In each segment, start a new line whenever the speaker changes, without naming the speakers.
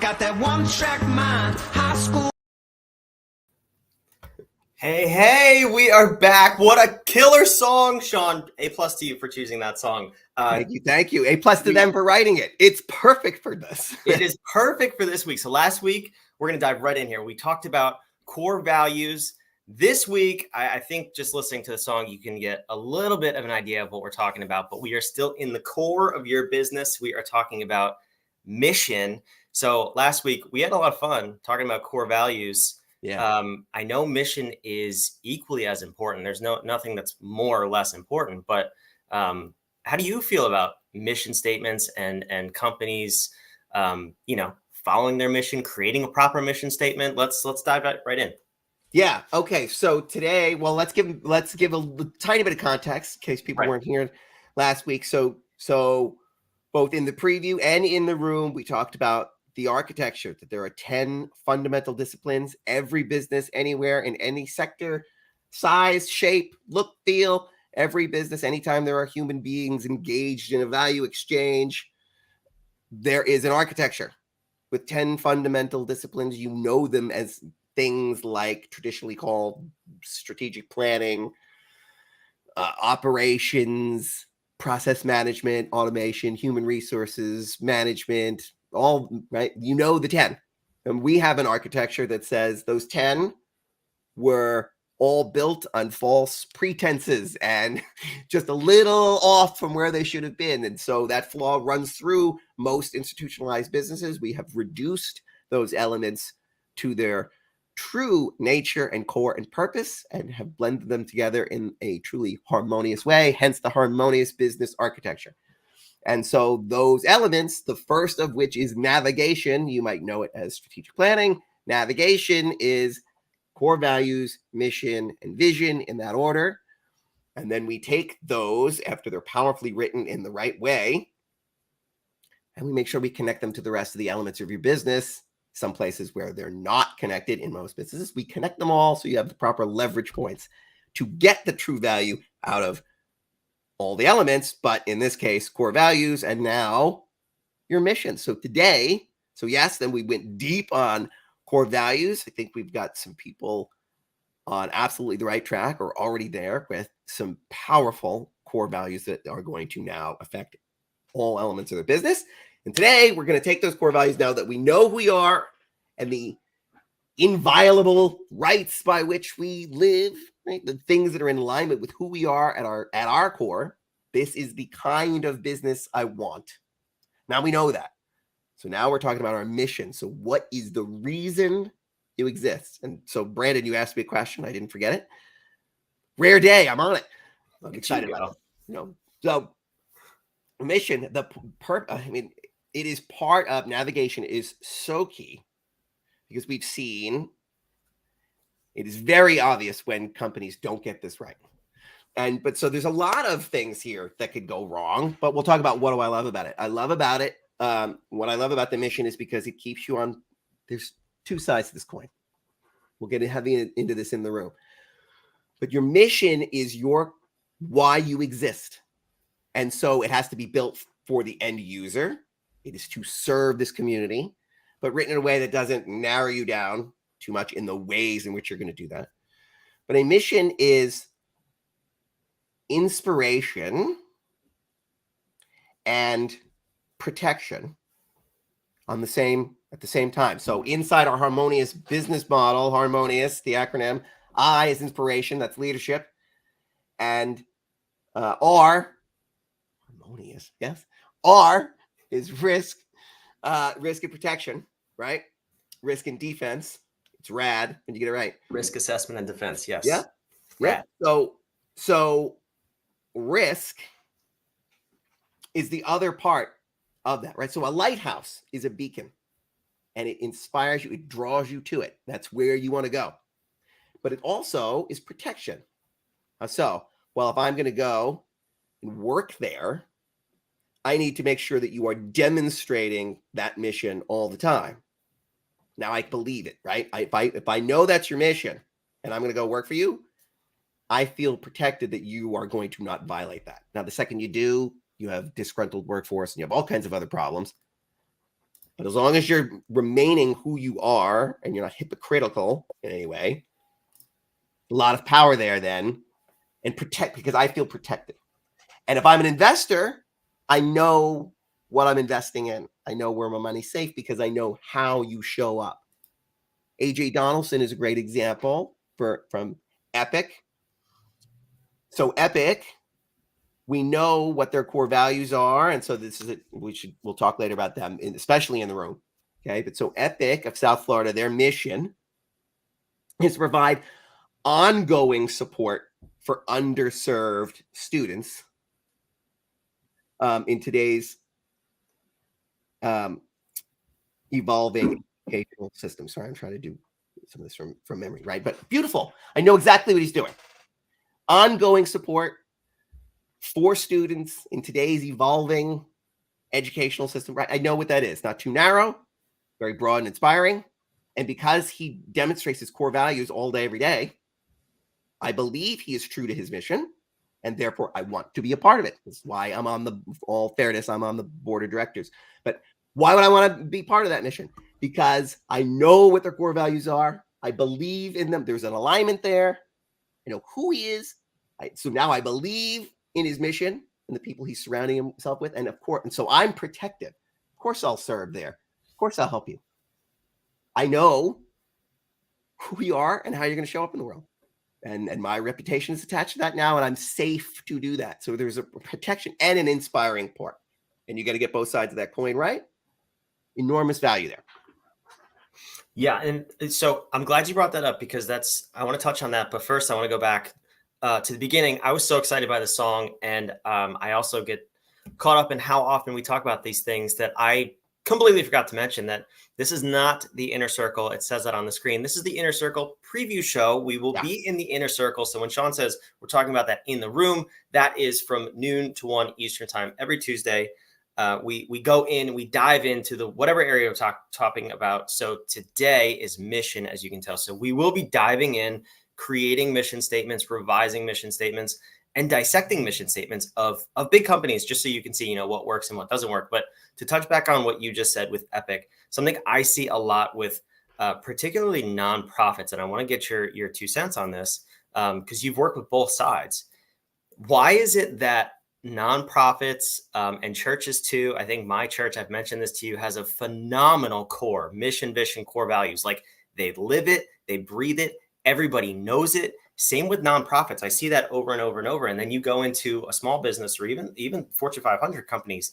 got that one-track mind, high school.
Hey, we are back. What a killer song, Sean. A+ to you for choosing that song.
Thank you. A+ to them for writing it. It's perfect for this.
It is perfect for this week. So last week, we're going to dive right in here. We talked about core values. This week, I think just listening to the song, you can get a little bit of an idea of what we're talking about, but we are still in the core of your business. We are talking about mission. So last week, we had a lot of fun talking about core values.
Yeah.
I know mission is equally as important. There's nothing that's more or less important, but how do you feel about mission statements and companies, following their mission, creating a proper mission statement? Let's dive right in.
Yeah. Okay. So today, well, let's give a tiny bit of context in case people weren't here last week. So both in the preview and in the room, we talked about the architecture, that there are 10 fundamental disciplines. Every business, anywhere, in any sector, size, shape, look, feel, every business, anytime there are human beings engaged in a value exchange, there is an architecture with 10 fundamental disciplines. You know them as things like traditionally called strategic planning, operations, process management, automation, human resources management, all right. You know the 10. And we have an architecture that says those 10 were all built on false pretenses and just a little off from where they should have been. And so that flaw runs through most institutionalized businesses. We have reduced those elements to their true nature and core and purpose and have blended them together in a truly harmonious way, hence the harmonious business architecture. And so those elements, the first of which is navigation, you might know it as strategic planning. Navigation is core values, mission, and vision in that order. And then we take those after they're powerfully written in the right way, and we make sure we connect them to the rest of the elements of your business. Some places where they're not connected in most businesses, we connect them all so you have the proper leverage points to get the true value out of all the elements, but in this case, core values, and now your mission. So today, yes, then we went deep on core values. I think we've got some people on absolutely the right track or already there with some powerful core values that are going to now affect all elements of their business. And today we're going to take those core values now that we know who we are and the inviolable rights by which we live, right? The things that are in alignment with who we are at our core. This is the kind of business I want. Now we know that. So now we're talking about our mission. So what is the reason you exist? And so Brandon, you asked me a question. I didn't forget it. Rare day. I'm on it. I'm excited about it. So mission, it is part of navigation is so key because we've seen it is very obvious when companies don't get this right. But so there's a lot of things here that could go wrong, but we'll talk about what do I love about it. What I love about the mission is because it keeps you on, there's two sides to this coin. We'll get heavy into this in the room. But your mission is why you exist. And so it has to be built for the end user. It is to serve this community, but written in a way that doesn't narrow you down too much in the ways in which you're going to do that. But a mission is inspiration and protection at the same time. So inside our harmonious business model, harmonious, the acronym, I is inspiration, that's leadership, and R, harmonious, yes, R is risk and protection, right? Risk and defense. It's rad when you get it right.
Risk assessment and defense, yes.
Yeah. Yeah. So risk is the other part of that, right? So a lighthouse is a beacon and it inspires you, it draws you to it. That's where you want to go. But it also is protection. If I'm going to go and work there, I need to make sure that you are demonstrating that mission all the time. Now I believe it, right? If I know that's your mission and I'm going to go work for you, I feel protected that you are going to not violate that. Now, the second you do, you have disgruntled workforce and you have all kinds of other problems. But as long as you're remaining who you are and you're not hypocritical in any way, a lot of power there then, and protect, because I feel protected. And if I'm an investor, I know what I'm investing in. I know where my money's safe because I know how you show up. AJ Donaldson is a great example from Epic. So Epic, we know what their core values are, and so this is it. We'll talk later about them, especially in the room. Okay, but so Epic of South Florida, their mission is to provide ongoing support for underserved students in today's evolving educational system. Sorry, I'm trying to do some of this from memory, right? But beautiful. I know exactly what he's doing. Ongoing support for students in today's evolving educational system, right? I know what that is. Not too narrow, very broad and inspiring. And because he demonstrates his core values all day, every day, I believe he is true to his mission. And therefore, I want to be a part of it. That's why I'm on all fairness, I'm on the board of directors. But why would I want to be part of that mission? Because I know what their core values are. I believe in them. There's an alignment there. I know who he is. So now I believe in his mission and the people he's surrounding himself with. And of course, and so I'm protected. Of course, I'll serve there. Of course, I'll help you. I know who you are and how you're going to show up in the world. And my reputation is attached to that now, and I'm safe to do that. So there's a protection and an inspiring part. And you got to get both sides of that coin right. Enormous value there.
Yeah, and so I'm glad you brought that up because I want to touch on that. But first, I want to go back to the beginning. I was so excited by the song, and I also get caught up in how often we talk about these things that I completely forgot to mention that this is not the Inner Circle. It says that on the screen. This is the Inner Circle preview show. We will be in the Inner Circle. So when Sean says we're talking about that in the room, that is from noon to 1 Eastern time every Tuesday. We go in, we dive into the whatever area we're talking about. So today is mission, as you can tell. So we will be diving in, creating mission statements, revising mission statements, and dissecting mission statements of big companies, just so you can see, what works and what doesn't work. But to touch back on what you just said with Epic, something I see a lot with particularly nonprofits, and I want to get your 2 cents on this because you've worked with both sides. Why is it that nonprofits and churches too, I think my church, I've mentioned this to you, has a phenomenal core, mission, vision, core values. Like they live it, they breathe it, everybody knows it. Same with nonprofits. I see that over and over and over. And then you go into a small business or even Fortune 500 companies,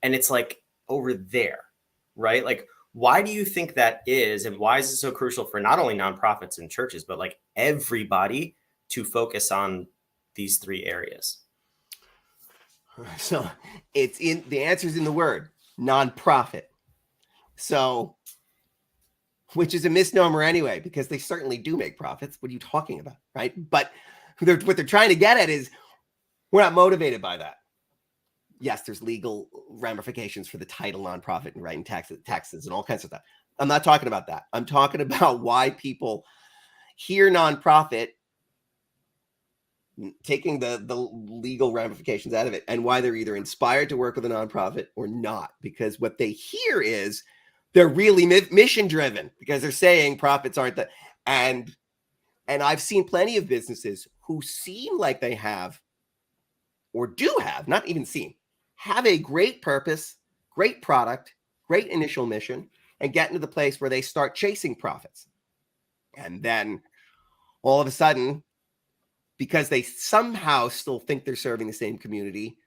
and it's like over there, right? Like, why do you think that is? And why is it so crucial for not only nonprofits and churches, but like everybody to focus on these 3 areas?
So the answer is in the word nonprofit. So, which is a misnomer anyway, because they certainly do make profits. What are you talking about, right? But what they're trying to get at is we're not motivated by that. Yes, there's legal ramifications for the title nonprofit and writing taxes and all kinds of stuff. I'm not talking about that. I'm talking about why people hear nonprofit, taking the legal ramifications out of it, and why they're either inspired to work with a nonprofit or not. Because what they hear is they're really mission driven because they're saying profits aren't that. And I've seen plenty of businesses who seem like they have, or do have, not even seem, have a great purpose, great product, great initial mission, and get into the place where they start chasing profits. And then all of a sudden, because they somehow still think they're serving the same community,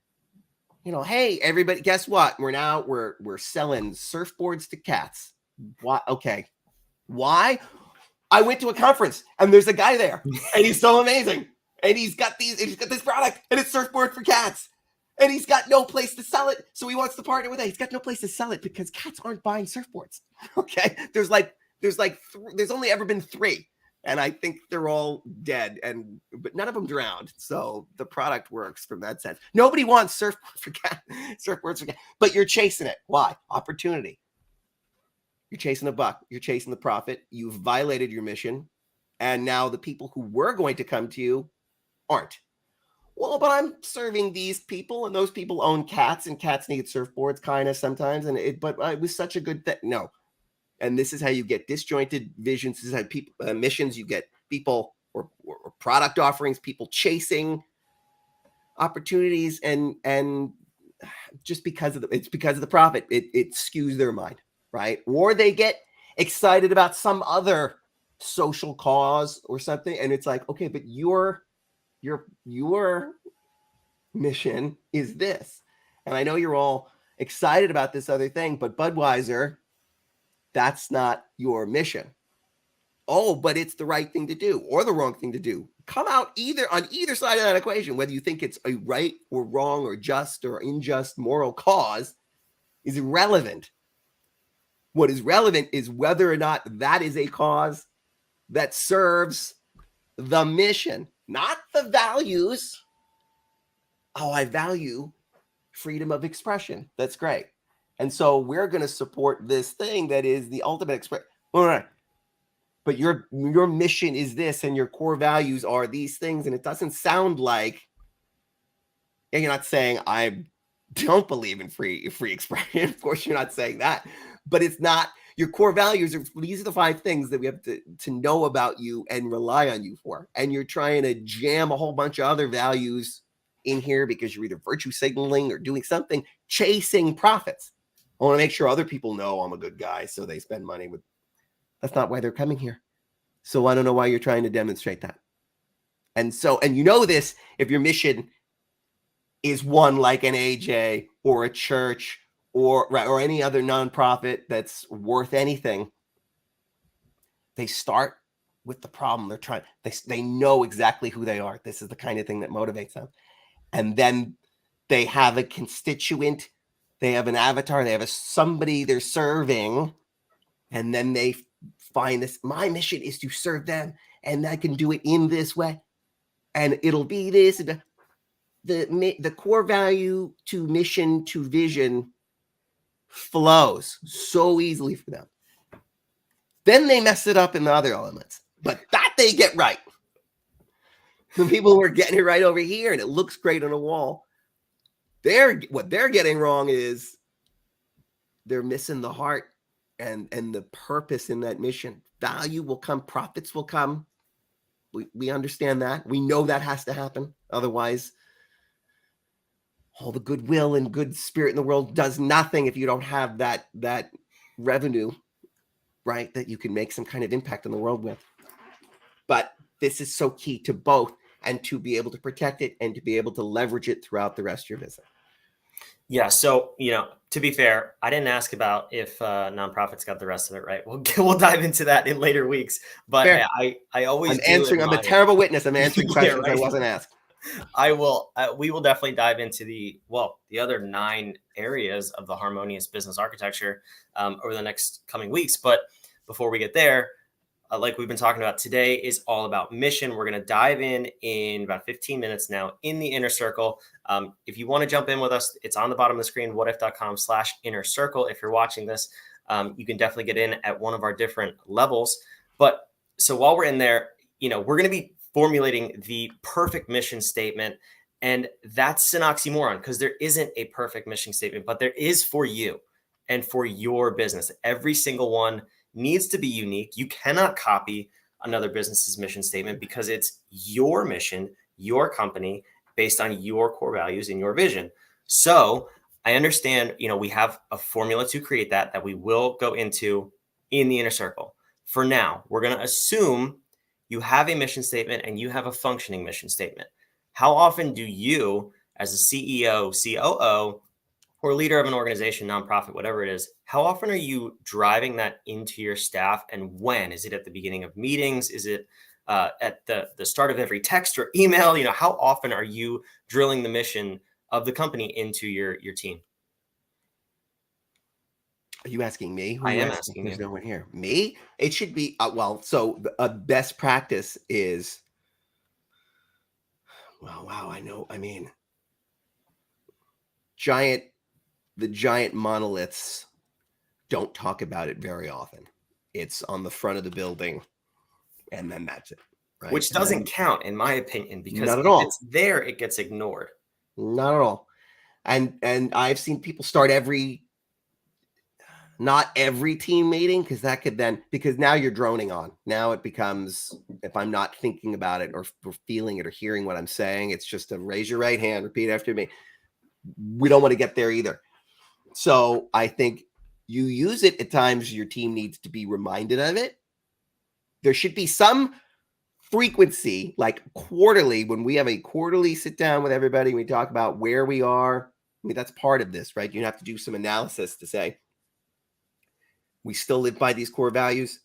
hey, everybody, guess what? We're selling surfboards to cats. Why? Okay. Why? I went to a conference and there's a guy there and he's so amazing. And he's got this product and it's surfboard for cats. And he's got no place to sell it. So he wants to partner with it. He's got no place to sell it because cats aren't buying surfboards. Okay. There's only ever been 3. And I think they're all dead, but none of them drowned. So the product works from that sense. Nobody wants surfboards for cats, but you're chasing it. Why? Opportunity. You're chasing a buck. You're chasing the profit. You've violated your mission. And now the people who were going to come to you aren't. Well, but I'm serving these people, and those people own cats, and cats need surfboards kind of sometimes. And but it was such a good thing. No. And this is how you get disjointed visions. This is how people missions. You get people or product offerings, people chasing opportunities, and just because of it's because of the profit, it skews their mind, right? Or they get excited about some other social cause or something, and it's like, okay, but your mission is this, and I know you're all excited about this other thing, but Budweiser, that's not your mission. Oh, but it's the right thing to do or the wrong thing to do. Come out either on either side of that equation, whether you think it's a right or wrong or just or unjust moral cause is irrelevant. What is relevant is whether or not that is a cause that serves the mission, not the values. Oh, I value freedom of expression. That's great. And so we're going to support this thing that is the ultimate expression. All right. But your mission is this, and your core values are these things. And it doesn't sound like, and you're not saying I don't believe in free expression. Of course, you're not saying that. But it's not, your core values are, these are the 5 things that we have to know about you and rely on you for. And you're trying to jam a whole bunch of other values in here because you're either virtue signaling or doing something, chasing profits. I want to make sure other people know I'm a good guy, so they spend money with. That's not why they're coming here. So I don't know why you're trying to demonstrate that. And so, and you know this, if your mission is one like an AJ or a church or any other nonprofit that's worth anything, they start with the problem. They're trying, they know exactly who they are. This is the kind of thing that motivates them. And then they have a constituent, they have an avatar, they have somebody they're serving, and then they find this, my mission is to serve them, and I can do it in this way, and it'll be this. The core value to mission to vision flows so easily for them. Then they mess it up in the other elements, but that they get right. The people who are getting it right over here, and it looks great on a wall, what they're getting wrong is they're missing the heart and the purpose in that mission. Value will come, profits will come. We understand that. We know that has to happen. Otherwise, all the goodwill and good spirit in the world does nothing if you don't have that revenue, right? That you can make some kind of impact in the world with. But this is so key to both, and to be able to protect it and to be able to leverage it throughout the rest of your business.
Yeah. So, to be fair, I didn't ask about if nonprofits got the rest of it right. We'll dive into that in later weeks. But
Fair.
I always
I'm a terrible witness. I'm answering questions
right.
I wasn't asked.
I will. We will definitely dive into the other 9 areas of the harmonious business architecture over the next coming weeks. But before we get there, like we've been talking about, today is all about mission. We're going to dive in about 15 minutes now in the inner circle. If you want to jump in with us, it's on the bottom of the screen, whatif.com/inner circle. If you're watching this, you can definitely get in at one of our different levels. But so while we're in there, we're going to be formulating the perfect mission statement. And that's an oxymoron because there isn't a perfect mission statement, but there is for you and for your business. Every single one needs to be unique. You cannot copy another business's mission statement because it's your mission, your company, based on your core values and your vision. So I understand, we have a formula to create that we will go into in the inner circle. For now, we're going to assume you have a mission statement and you have a functioning mission statement. How often do you, as a CEO, COO, or leader of an organization, nonprofit, whatever it is, how often are you driving that into your staff, and when? Is it at the beginning of meetings? Is it at the start of every text or email? How often are you drilling the mission of the company into your team?
Are you asking me?
I am asking
There's
you.
no one here. Me? It should be, so a best practice is, wow, I know. I mean, the giant monoliths don't talk about it very often. It's on the front of the building, and then that's it, right?
Which doesn't count, in my opinion, because
Not at
if
all.
it's there, it gets ignored.
Not at all. And I've seen people start not every team meeting, because that could then, because now you're droning on. Now it becomes, if I'm not thinking about it or feeling it or hearing what I'm saying, it's just a raise your right hand, repeat after me. We don't want to get there either. So I think you use it at times your team needs to be reminded of it. There should be some frequency, like quarterly, when we have a quarterly sit down with everybody, we talk about where we are. I mean, that's part of this, right? You have to do some analysis to say, we still live by these core values.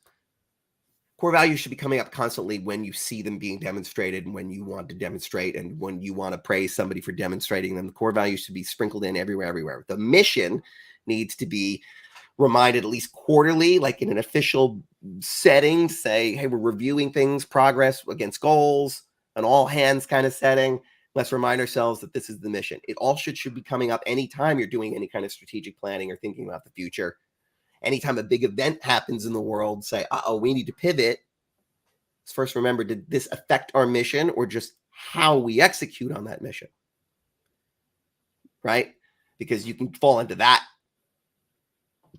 Core values should be coming up constantly when you see them being demonstrated and when you want to demonstrate and when you want to praise somebody for demonstrating them. The core values should be sprinkled in everywhere. The mission needs to be reminded at least quarterly, like in an official setting, say, hey, we're reviewing things, progress against goals, an all hands kind of setting. Let's remind ourselves that this is the mission. It all should be coming up anytime you're doing any kind of strategic planning or thinking about the future. Anytime a big event happens in the world, say, we need to pivot. Let's first remember, did this affect our mission or just how we execute on that mission? Right? Because you can fall into that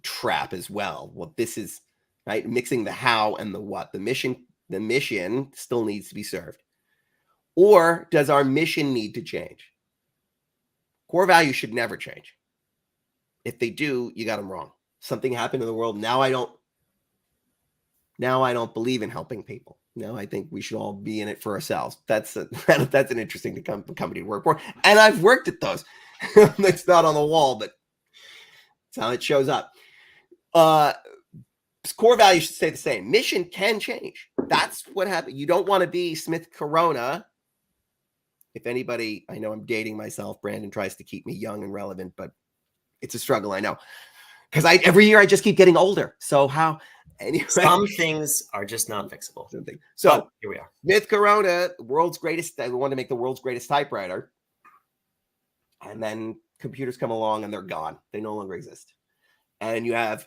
trap as well. Well, this is, right, mixing the how and the what. The mission still needs to be served. Or does our mission need to change? Core values should never change. If they do, you got them wrong. Something happened in the world. Now I don't believe in helping people. Now I think we should all be in it for ourselves. That's an interesting company to work for. And I've worked at those. That's not on the wall, but that's how it shows up. Core values should stay the same. Mission can change. That's what happened. You don't want to be Smith Corona. If anybody, I know I'm dating myself. Brandon tries to keep me young and relevant, but it's a struggle, I know. Because every year I just keep getting older. So how? Anyway,
some things are just not fixable.
So
here we are.
Smith Corona, world's greatest. They want to make the world's greatest typewriter, and then computers come along and they're gone. They no longer exist. And you have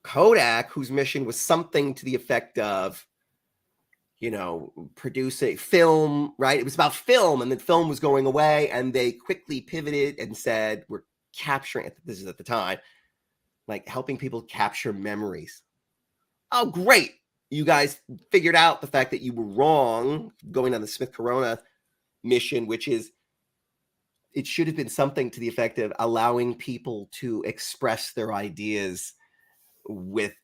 Kodak, whose mission was something to the effect of, produce a film. Right? It was about film, and then film was going away, and they quickly pivoted and said, "We're capturing." This is at the time. Like helping people capture memories. Oh, great. You guys figured out the fact that you were wrong going on the Smith Corona mission, which is, it should have been something to the effect of allowing people to express their ideas with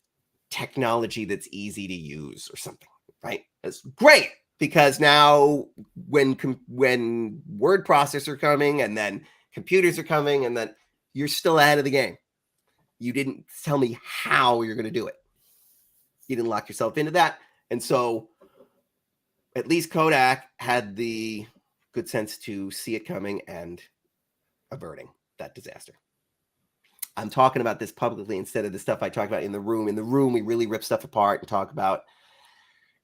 technology that's easy to use or something, right? That's great, because now when word processors are coming and then computers are coming, and then you're still ahead of the game. You didn't tell me how you're going to do it. You didn't lock yourself into that. And so at least Kodak had the good sense to see it coming and averting that disaster. I'm talking about this publicly instead of the stuff I talk about in the room. In the room, we really rip stuff apart and talk about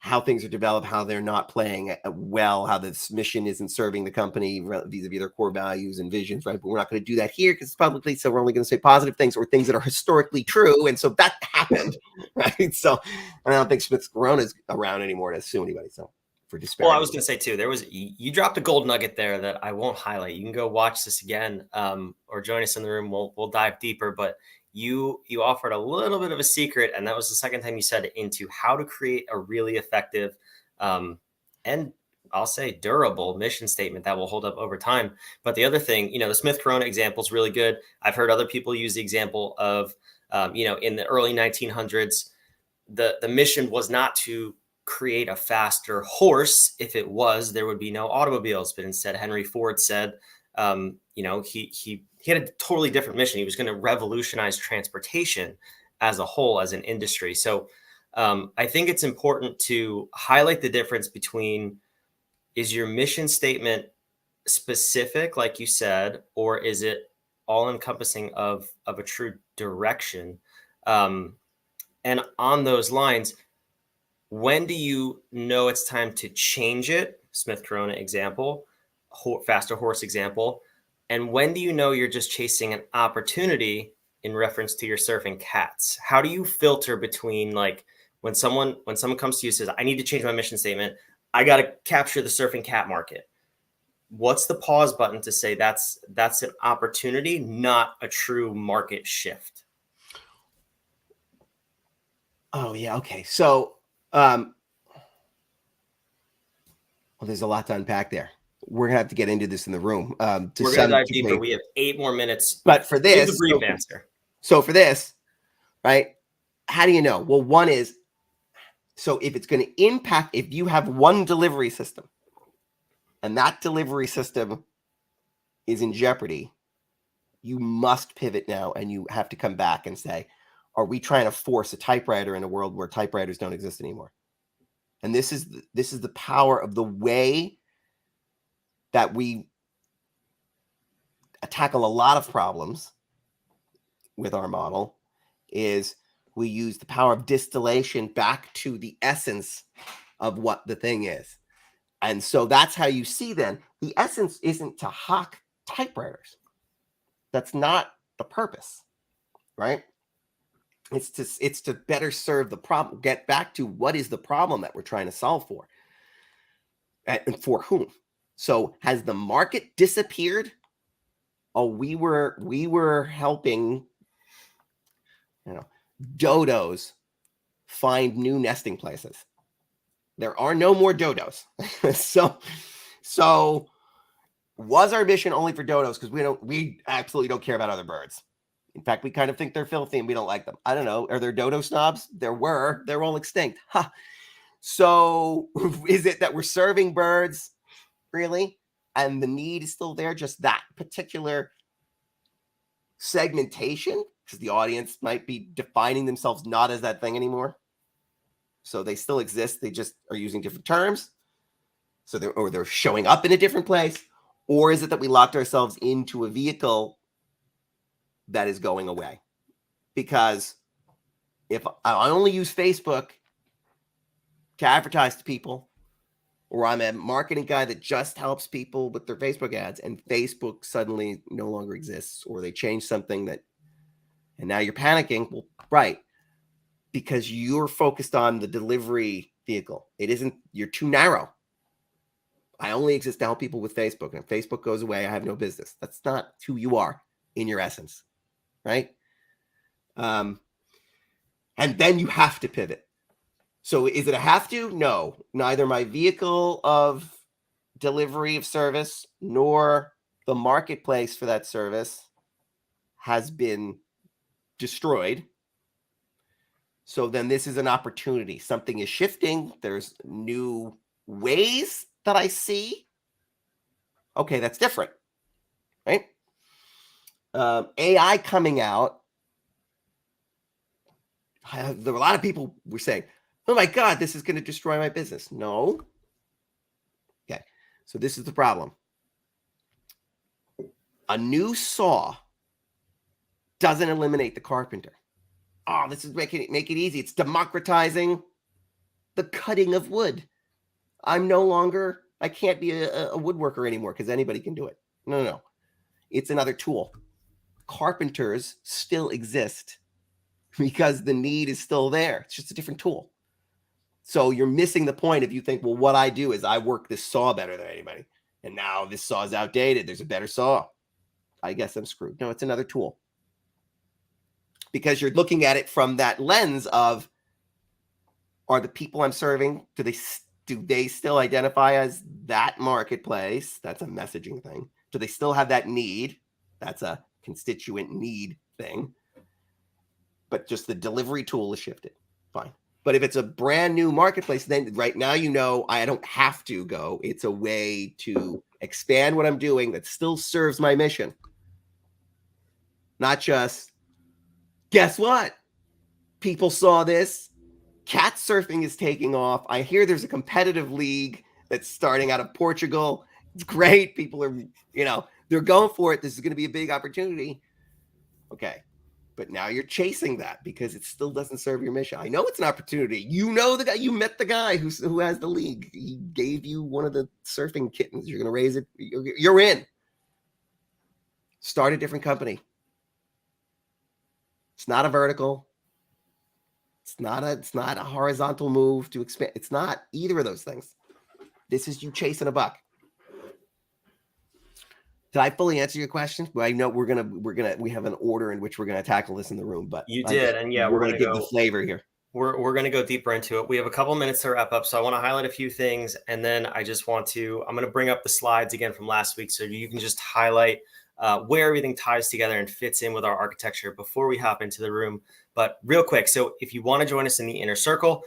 how things are developed, how they're not playing well, how this mission isn't serving the company vis-a-vis their core values and visions, right? But we're not going to do that here because it's publicly, so we're only going to say positive things or things that are historically true. And so that happened, right? So I don't think Smith Corona is around anymore to sue anybody. So for disparity.
Well, I was going to say too, you dropped a gold nugget there that I won't highlight. You can go watch this again, or join us in the room. We'll dive deeper, but you offered a little bit of a secret, and that was the second time you said it, into how to create a really effective and I'll say durable mission statement that will hold up over time. But the other thing, the Smith Corona example is really good. I've heard other people use the example of, in the early 1900s, the mission was not to create a faster horse. If it was, there would be no automobiles. But instead, Henry Ford said, he had a totally different mission. He was going to revolutionize transportation as a whole, as an industry. So I think it's important to highlight the difference between, is your mission statement specific, like you said, or is it all encompassing of a true direction? And on those lines, when do you know it's time to change it? Smith Corona example, faster horse example. And when do you know you're just chasing an opportunity in reference to your surfing cats? How do you filter between, like, when someone comes to you and says, I need to change my mission statement, I got to capture the surfing cat market. What's the pause button to say that's an opportunity, not a true market shift?
Oh yeah, okay. So well, there's a lot to unpack there. We're gonna have to get into this in the room to
We're going to
some
dive deeper.
degree.
We have 8 more minutes.
But for
Give the
this,
brief answer.
so for this, right? How do you know? Well, one is, so if it's going to impact, if you have one delivery system and that delivery system is in jeopardy, you must pivot now and you have to come back and say, are we trying to force a typewriter in a world where typewriters don't exist anymore? And this is the power of the way that we tackle a lot of problems with our model is we use the power of distillation back to the essence of what the thing is. And so that's how you see then the essence isn't to hawk typewriters. That's not the purpose, right? It's to better serve the problem, get back to what is the problem that we're trying to solve for and for whom. So has the market disappeared? Oh, we were helping, dodos find new nesting places. There are no more dodos. so was our mission only for dodos? Because we absolutely don't care about other birds. In fact, we kind of think they're filthy and we don't like them. I don't know. Are there dodo snobs? They're all extinct. Ha. So is it that we're serving birds really? And the need is still there, just that particular segmentation, because the audience might be defining themselves not as that thing anymore. So they still exist. They just are using different terms. So they're showing up in a different place. Or is it that we locked ourselves into a vehicle that is going away? Because if I only use Facebook to advertise to people, or I'm a marketing guy that just helps people with their Facebook ads, and Facebook suddenly no longer exists, or they change something and now you're panicking. Well, right. Because you're focused on the delivery vehicle. It isn't, you're too narrow. I only exist to help people with Facebook. And if Facebook goes away, I have no business. That's not who you are in your essence, right? And then you have to pivot. So is it a have to? No, neither my vehicle of delivery of service nor the marketplace for that service has been destroyed. So then this is an opportunity. Something is shifting. There's new ways that I see. Okay, that's different, right? AI coming out. There were a lot of people were saying, oh my God, this is going to destroy my business. No. Okay, so this is the problem. A new saw doesn't eliminate the carpenter. Oh, this is make it easy. It's democratizing the cutting of wood. I can't be a woodworker anymore because anybody can do it. No. It's another tool. Carpenters still exist because the need is still there. It's just a different tool. So you're missing the point if you think, well, what I do is I work this saw better than anybody. And now this saw is outdated. There's a better saw. I guess I'm screwed. No, it's another tool. Because you're looking at it from that lens of, are the people I'm serving, do they still identify as that marketplace? That's a messaging thing. Do they still have that need? That's a constituent need thing. But just the delivery tool is shifted. Fine. But if it's a brand new marketplace, then right now, I don't have to go. It's a way to expand what I'm doing that still serves my mission. Not just, guess what? People saw this. Cat surfing is taking off. I hear there's a competitive league that's starting out of Portugal. It's great. People are, they're going for it. This is going to be a big opportunity. Okay. But now you're chasing that because it still doesn't serve your mission. I know it's an opportunity. The guy, you met the guy who has the league. He gave you one of the surfing kittens. You're going to raise it. You're in. Start a different company. It's not a vertical. It's not a horizontal move to expand. It's not either of those things. This is you chasing a buck. Did I fully answer your question? Well, I know we have an order in which we're gonna tackle this in the room, but
You did, and yeah,
we're gonna give the flavor here.
We're going to go deeper into it. We have a couple minutes to wrap up, so I want to highlight a few things, and then I'm going to bring up the slides again from last week, so you can just highlight where everything ties together and fits in with our architecture before we hop into the room. But real quick, so if you want to join us in the inner circle,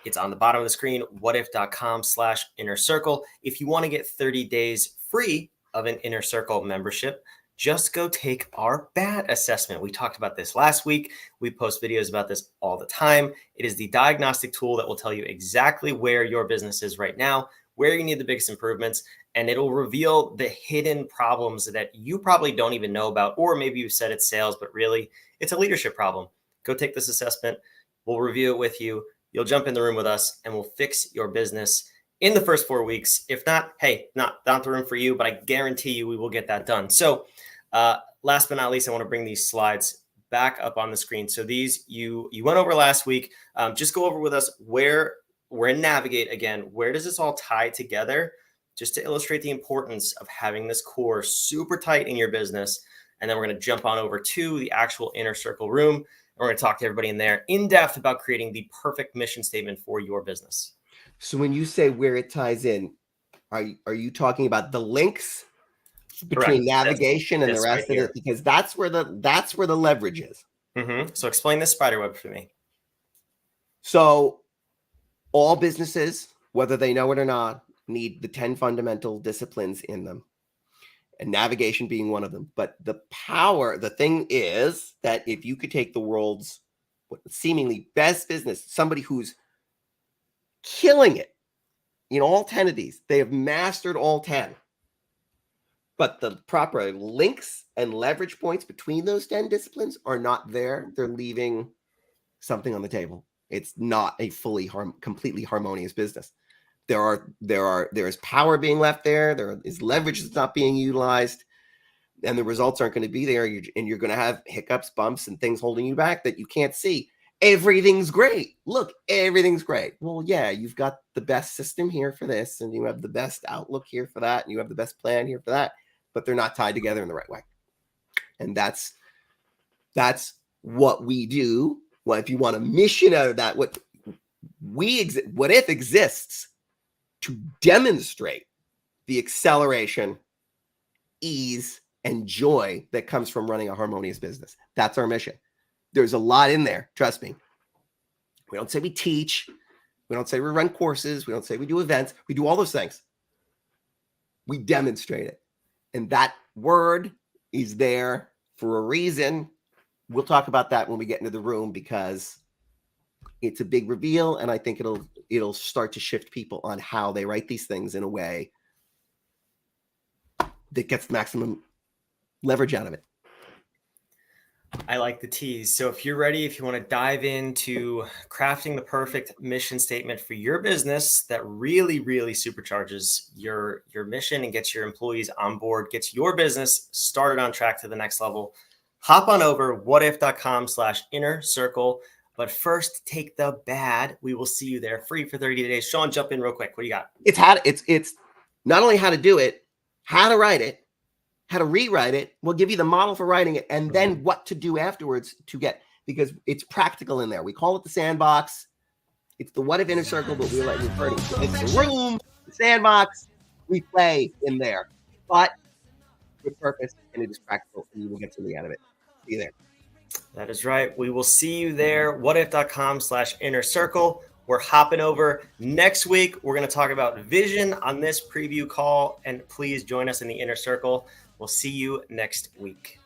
it's on the bottom of the screen, whatif.com/inner circle. If you want to get 30 days free of an inner circle membership, just go take our BAT assessment. We talked about this last week. We post videos about this all the time. It is the diagnostic tool that will tell you exactly where your business is right now, where you need the biggest improvements, and it'll reveal the hidden problems that you probably don't even know about, or maybe you said it's sales, but really it's a leadership problem. Go take this assessment. We'll review it with you. You'll jump in the room with us and we'll fix your business in the first 4 weeks. If not, hey, not the room for you, but I guarantee you we will get that done. So last but not least, I want to bring these slides back up on the screen. So these you went over last week. Just go over with us where we're in Navigate again. Where does this all tie together? Just to illustrate the importance of having this core super tight in your business. And then we're going to jump on over to the actual inner circle room. And we're going to talk to everybody in there in depth about creating the perfect mission statement for your business.
So when you say where it ties in, are you talking about the links between navigation and the rest of it? Because that's where the leverage is.
So explain this spider web for me.
So all businesses, whether they know it or not, need the 10 fundamental disciplines in them, and navigation being one of them. But the thing is that if you could take the world's seemingly best business, somebody who's killing it in all 10 of these, they have mastered all 10. But the proper links and leverage points between those 10 disciplines are not there. They're leaving something on the table. It's not a completely harmonious business. There is power being left there. There is leverage that's not being utilized, and the results aren't going to be there. And you're going to have hiccups, bumps, and things holding you back that you can't see. Everything's great. Look, everything's great. Well, yeah, you've got the best system here for this, and you have the best outlook here for that, and you have the best plan here for that, but they're not tied together in the right way. And that's what we do. Well, if you want a mission out of that, what if exists to demonstrate the acceleration, ease, and joy that comes from running a harmonious business. That's our mission. There's a lot in there. Trust me. We don't say we teach. We don't say we run courses. We don't say we do events. We do all those things. We demonstrate it. And that word is there for a reason. We'll talk about that when we get into the room, because it's a big reveal, and I think it'll start to shift people on how they write these things in a way that gets the maximum leverage out of it.
I like the tease. So if you're ready, if you want to dive into crafting the perfect mission statement for your business that really, really supercharges your mission and gets your employees on board, gets your business started on track to the next level, hop on over whatif.com/inner circle. But first, take the bad. We will see you there free for 30 days. Sean, jump in real quick. What do you got?
It's not only how to do it, how to write it, how to rewrite it. We'll give you the model for writing it, and then what to do afterwards because it's practical in there. We call it the sandbox. It's the what if inner circle, but we like refer to it. It's the room, the sandbox. We play in there, but with purpose, and it is practical, and you will get something out of it. See you there.
That is right. We will see you there. Whatif.com/inner circle. We're hopping over next week. We're going to talk about vision on this preview call, and please join us in the inner circle. We'll see you next week.